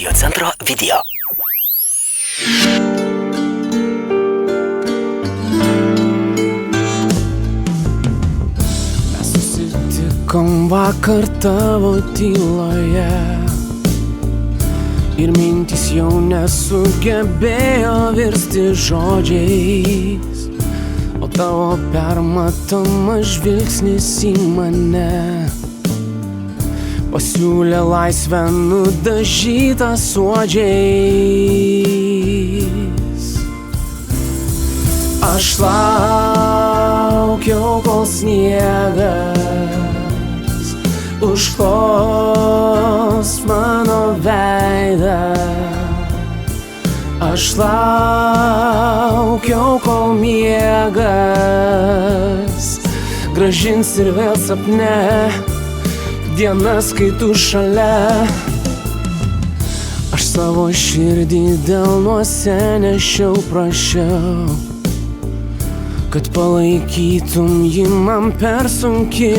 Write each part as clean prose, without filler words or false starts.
Radio centro video. Mes susitikom vakar tavo tyloje ir mintys jau nesugebėjo virsti žodžiais, o tavo permatomas žvilgsnis į mane pasiūlė laisvę nudažytą suodžiais. Aš laukiau, kol sniegas užklos mano veidą. Aš laukiau, kol miegas grąžins ir vėl sapne dienas, kai tu šalia. Aš savo širdį delnuose nešiau, prašiau, kad palaikytum jį man per sunki,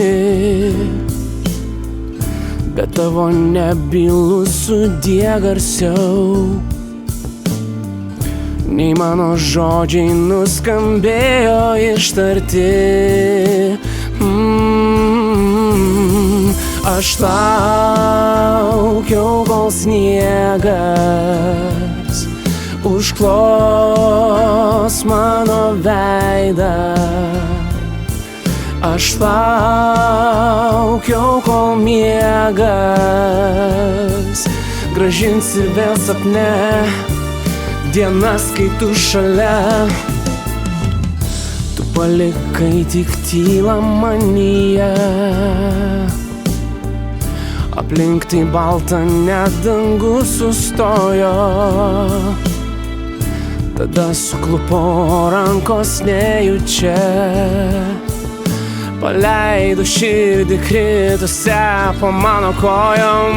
bet tavo nebylų sudie garsiau nei mano žodžiai nuskambėjo ištarti. Aš laukiau, kol sniegas užklos mano veidą. Aš laukiau, kol miegas grąžins ir vėl sapne dienas, kai tu šalia. Tu palikai tik tylą manyje, aplink tai balta, net dangus sustojo. Tada suklupo rankos nejučia, paleido širdį kritusią po mano kojom.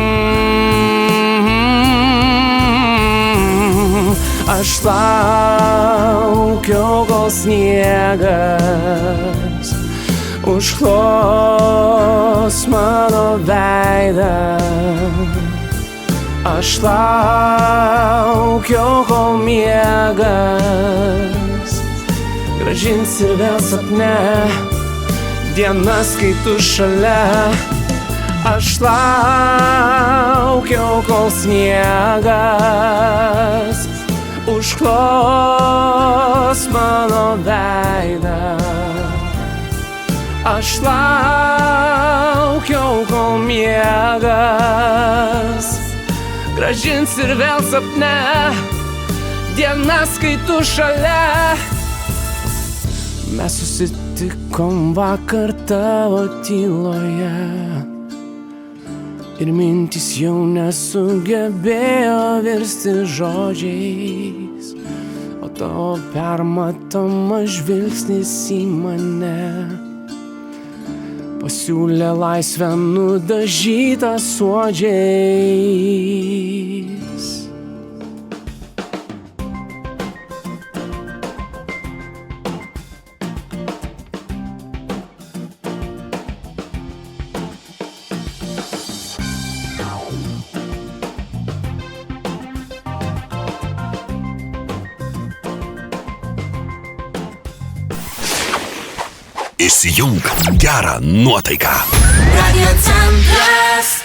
Aš laukiau, kol sniegas užklos mano veidą. Aš laukiau, kol miegas grąžins ir vėl sapne dienas, kai tu šalia. Aš laukiau, kol sniegas užklos mano veidą. Aš laukiau, kol miegas grąžins ir vėl sapne dienas, kai tu šalia. Mes susitikom vakar tavo tyloje ir mintys jau nesugebėjo virsti žodžiais, o tavo permatomas žvilgsnis į mane pasiūlė laisvę nudažytą suodžiais. Įsijunk gerą nuotaiką. Radio centras.